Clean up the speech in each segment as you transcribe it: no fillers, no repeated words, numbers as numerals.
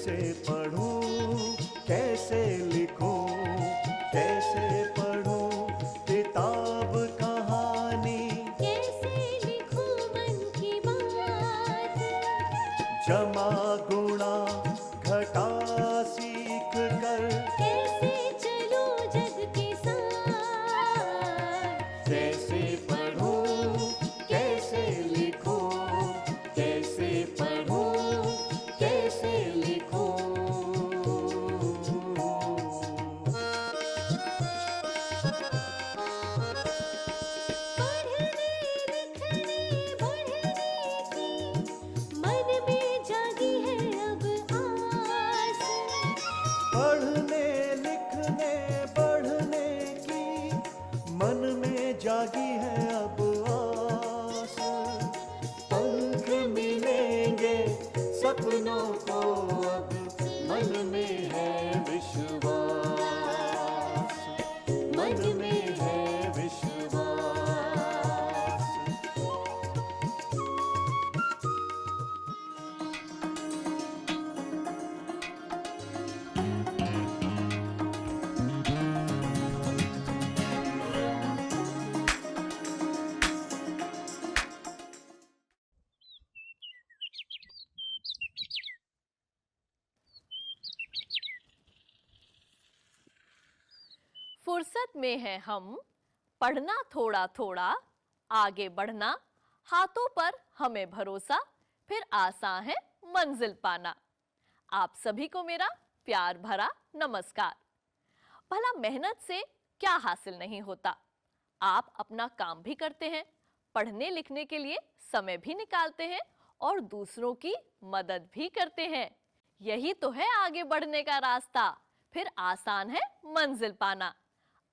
कैसे पढ़ूं, कैसे लिखूं, कैसे पढ़ूं किताब कहानी, कैसे लिखूं मन की बात, जमा गुणा घटा सीख कर, कैसे चलूं जग के साथ, कैसे पढ़ूं, कैसे लिखूं, कैसे पढ़ूं, कैसे लिखूं। पढ़ने लिखने बढ़ने की मन में जागी है अब आस, पढ़ने लिखने बढ़ने की मन में जागी है अब आस, पंख मिलेंगे सपनों को अब मन में है विश्वास, मन में है विश्वास। फुर्सत में है हम, पढ़ना थोड़ा थोड़ा, आगे बढ़ना, हाथों पर हमें भरोसा, फिर आसान है मंजिल पाना। आप सभी को मेरा प्यार भरा नमस्कार। भला मेहनत से क्या हासिल नहीं होता। आप अपना काम भी करते हैं, पढ़ने लिखने के लिए समय भी निकालते हैं और दूसरों की मदद भी करते हैं। यही तो है आगे बढ़ने का रास्ता, फिर आसान है मंजिल पाना।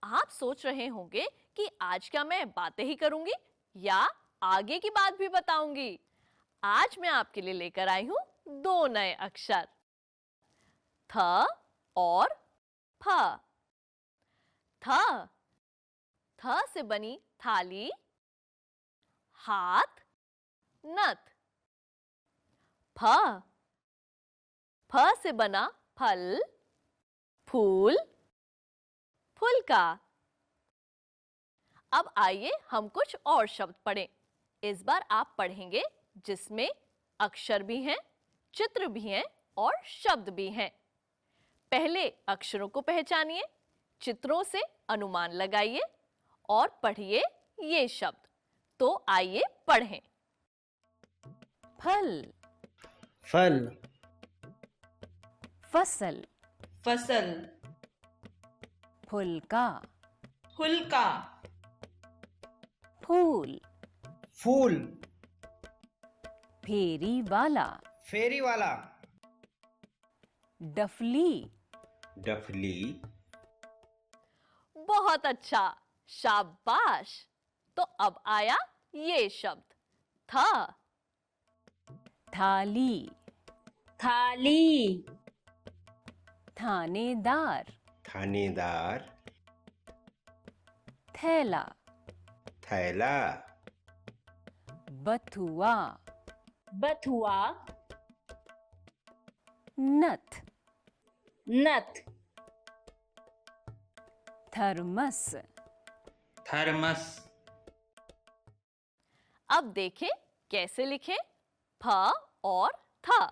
आप सोच रहे होंगे कि आज क्या मैं बातें ही करूंगी या आगे की बात भी बताऊंगी। आज मैं आपके लिए लेकर आई हूं 2 नए अक्षर, थ और फ। थ, थ से बनी थाली, हाथ, नथ। फ, फ से बना फल, फूल, फुलका। अब आइए हम कुछ और शब्द पढ़ें। इस बार आप पढ़ेंगे जिसमें अक्षर भी हैं, चित्र भी हैं और शब्द भी हैं। पहले अक्षरों को पहचानिए, चित्रों से अनुमान लगाइए और पढ़िए ये शब्द। तो आइए पढ़ें। फल, फल, फसल, फसल, फुलका, फुलका, फूल, फूल, फेरी वाला, फेरी वाला, डफली, डफली, बहुत अच्छा, शाबाश। तो अब आया ये शब्द था। थाली, थाली, थानेदार, थानेदार, थैला, थैला, बथुआ, बथुआ, नथ, नथ, थर्मस। थर्मस। अब देखें कैसे लिखें फ और थ।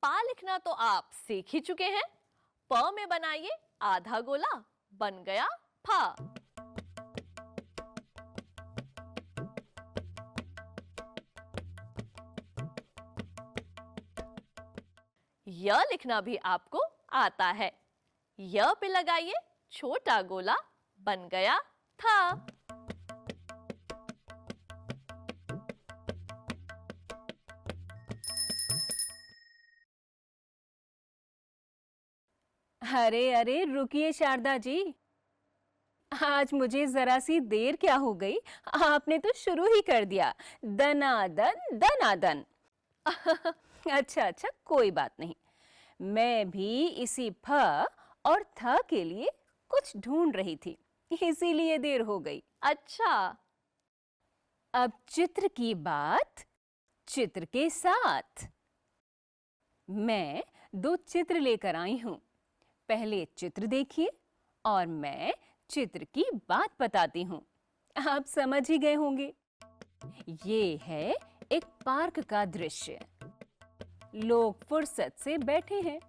पा लिखना तो आप सीख ही चुके हैं। प में बनाइए आधा गोला, बन गया फा। य लिखना भी आपको आता है। य पे लगाइए छोटा गोला, बन गया था। अरे अरे रुकिए शारदा जी, आज मुझे जरा सी देर क्या हो गई, आपने तो शुरू ही कर दिया। दनादन दनादन। अच्छा अच्छा, कोई बात नहीं। मैं भी इसी फ और थ के लिए कुछ ढूंढ रही थी। इसीलिए देर हो गई। अच्छा, अब चित्र की बात चित्र के साथ। मैं 2 चित्र लेकर आई हूं। पहले चित्र देखिए और मैं चित्र की बात बताती हूं। आप समझ ही गए होंगे। ये है एक पार्क का दृश्य। लोग फुर्सत से बैठे हैं।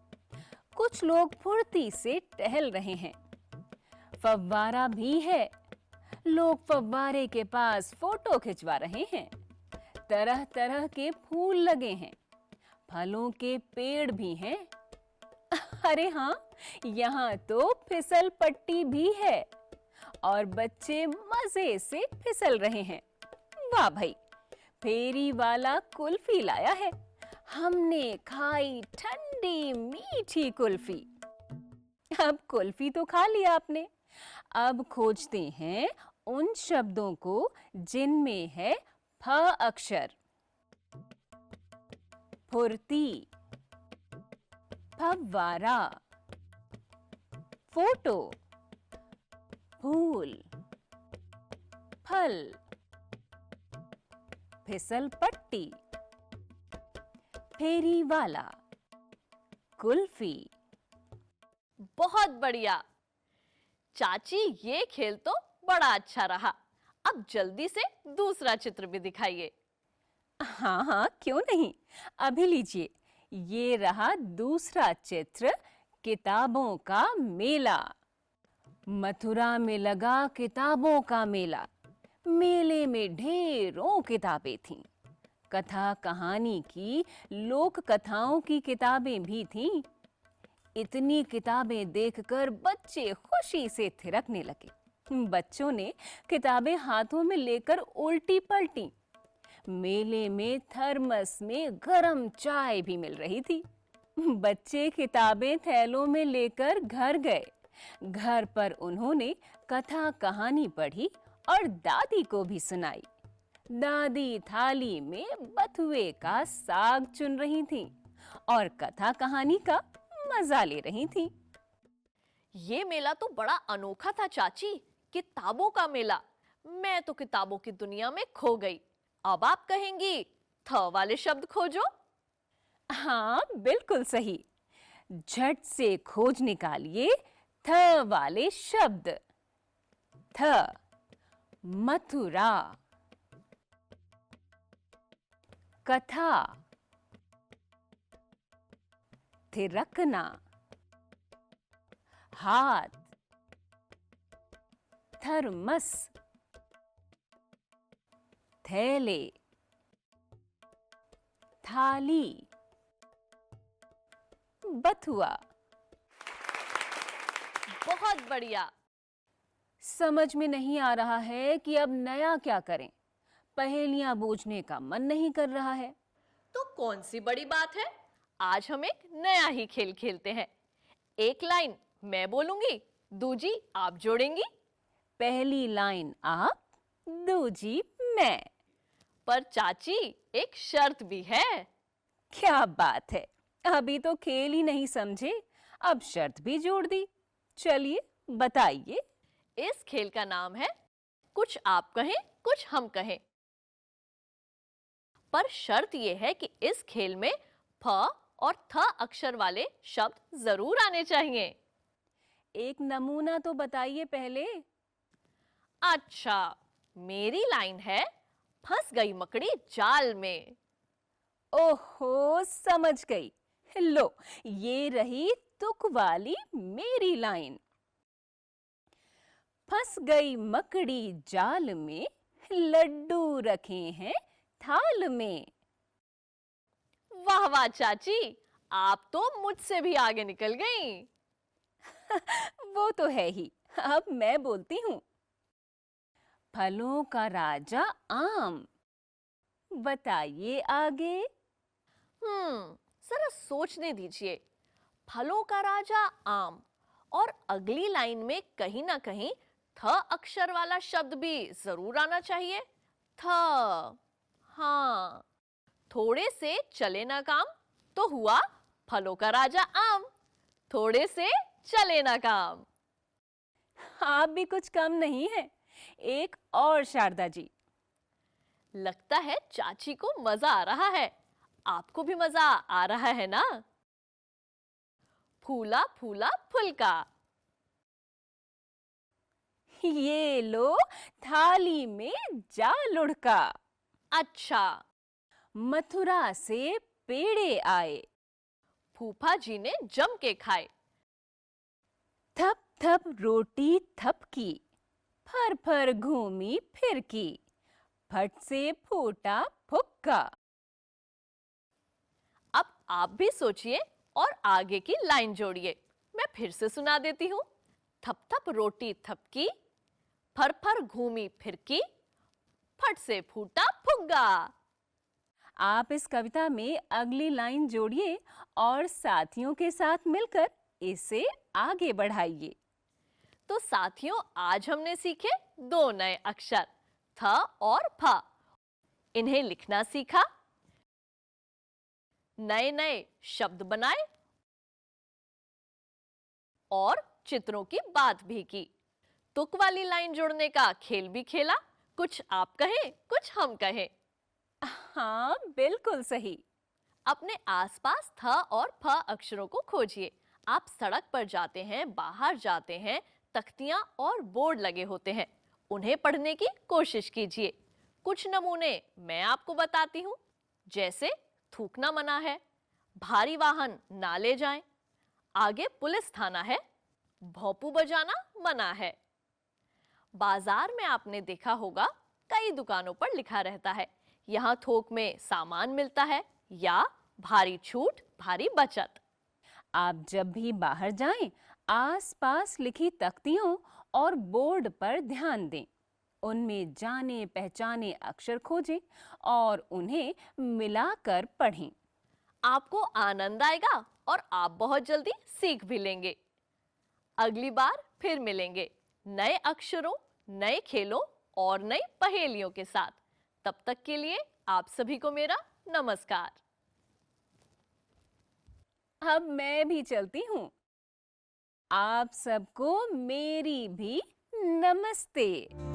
कुछ लोग फुर्ती से टहल रहे हैं। फव्वारा भी है। लोग फव्वारे के पास फोटो खिंचवा रहे हैं। तरह तरह के फूल लगे हैं। फलों के पेड़ भी हैं। अरे हाँ, यहाँ तो फिसल पट्टी भी है और बच्चे मजे से फिसल रहे हैं। वाह भाई, फेरी वाला कुल्फी लाया है। हमने खाई ठंडी मीठी कुल्फी। अब कुल्फी तो खा लिया आपने। अब खोजते हैं उन शब्दों को जिनमें है फ अक्षर। फुर्ती, फव्वारा, फोटो, फूल, फल, फिसल पट्टी, फेरी वाला, कुल्फी। बहुत बढ़िया चाची, ये खेल तो बड़ा अच्छा रहा। अब जल्दी से दूसरा चित्र भी दिखाइए। हाँ हाँ, क्यों नहीं। अभी लीजिए, ये रहा दूसरा चित्र, किताबों का मेला। मथुरा में लगा किताबों का मेला। मेले में ढेरों किताबें थीं। कथा कहानी की, लोक कथाओं की किताबें भी थीं। इतनी किताबें देखकर बच्चे खुशी से थिरकने लगे। बच्चों ने किताबें हाथों में लेकर उल्टी पलटी। मेले में थर्मस में गरम चाय भी मिल रही थी। बच्चे किताबें थैलों में लेकर घर गए। घर पर उन्होंने कथा कहानी पढ़ी और दादी को भी सुनाई। दादी थाली में बथुए का साग चुन रही थी और कथा कहानी का मजा ले रही थी। ये मेला तो बड़ा अनोखा था चाची, किताबों का मेला। मैं तो किताबों की दुनिया में खो गई। अब आप कहेंगी थ वाले शब्द खोजो। हाँ, बिल्कुल सही। झट से खोज निकालिए थ वाले शब्द। थ, मथुरा, कथा, थिरकना, हाथ, थर्मस, थैले, थाली, बथुआ। बहुत बढ़िया। समझ में नहीं आ रहा है कि अब नया क्या करें। पहेलियां बूझने का मन नहीं कर रहा है। तो कौन सी बड़ी बात है, आज हम एक नया ही खेल खेलते हैं। एक लाइन मैं बोलूंगी, दूजी आप जोड़ेंगी। पहली लाइन आप, दूजी मैं। पर चाची, एक शर्त भी है। क्या बात है, अभी तो खेल ही नहीं समझे, अब शर्त भी जोड़ दी। चलिए बताइए। इस खेल का नाम है कुछ आप कहें कुछ हम कहें। पर शर्त यह है कि इस खेल में फ और थ अक्षर वाले शब्द जरूर आने चाहिए। एक नमूना तो बताइए पहले। अच्छा, मेरी लाइन है, फंस गई मकड़ी जाल में। ओहो, समझ गई। लो, ये रही तुक वाली मेरी लाइन। फंस गई मकड़ी जाल में, लड्डू रखे हैं थाल में। वाह वाह चाची, आप तो मुझसे भी आगे निकल गईं। वो तो है ही। अब मैं बोलती हूँ। फलों का राजा आम। बताइए आगे। जरा सोचने दीजिए। फलों का राजा आम, और अगली लाइन में कहीं ना कहीं थ अक्षर वाला शब्द भी जरूर आना चाहिए। थ। हाँ, थोड़े से चले ना काम तो हुआ फलों का राजा आम। थोड़े से चले ना काम। आप भी कुछ कम नहीं है। एक और शारदा जी। लगता है चाची को मजा आ रहा है। आपको भी मजा आ रहा है ना? फूला फूला फुलका। ये लो थाली में जा लुढ़का। अच्छा, मथुरा से पेड़े आए, फूफा जी ने जम के खाए। थप थप रोटी थपकी, फर फर घूमी फिरकी, फट से फूटा फुक्का। अब आप भी सोचिए और आगे की लाइन जोड़िए। मैं फिर से सुना देती हूँ। थप थप रोटी थपकी, फर फर घूमी फिरकी, फट से फूटा फुग्गा। आप इस कविता में अगली लाइन जोड़िए और साथियों के साथ मिलकर इसे आगे बढ़ाइए। तो साथियों, आज हमने सीखे 2 नए अक्षर थ और फ। इन्हें लिखना सीखा, नए नए शब्द बनाए और चित्रों की बात भी की। तुक वाली लाइन जोड़ने का खेल भी खेला। कुछ आप कहें, कुछ हम कहें। हाँ, बिल्कुल सही। अपने आसपास थ और फ अक्षरों को खोजिए। आप सड़क पर जाते हैं, बाहर जाते हैं, तख्तियां और बोर्ड लगे होते हैं, उन्हें पढ़ने की कोशिश कीजिए। कुछ नमूने मैं आपको बताती हूँ, जैसे थूकना मना है, भारी वाहन ना ले जाएं, आगे पुलिस थाना है, भोंपू बजाना मना है। बाजार में आपने देखा होगा कई दुकानों पर लिखा रहता है, यहाँ थोक में सामान मिलता है या भारी छूट भारी बचत। आप जब भी बाहर जाएं, आसपास लिखी तख्तियों और बोर्ड पर ध्यान दें। उनमें जाने पहचाने अक्षर खोजें और उन्हें मिलाकर पढ़ें। आपको आनंद आएगा और आप बहुत जल्दी सीख भी लेंगे। अगली बार फिर मिलेंगे नए अक्षरों, नए खेलों और नई पहेलियों के साथ। तब तक के लिए आप सभी को मेरा नमस्कार। अब मैं भी चलती हूँ। आप सबको मेरी भी नमस्ते।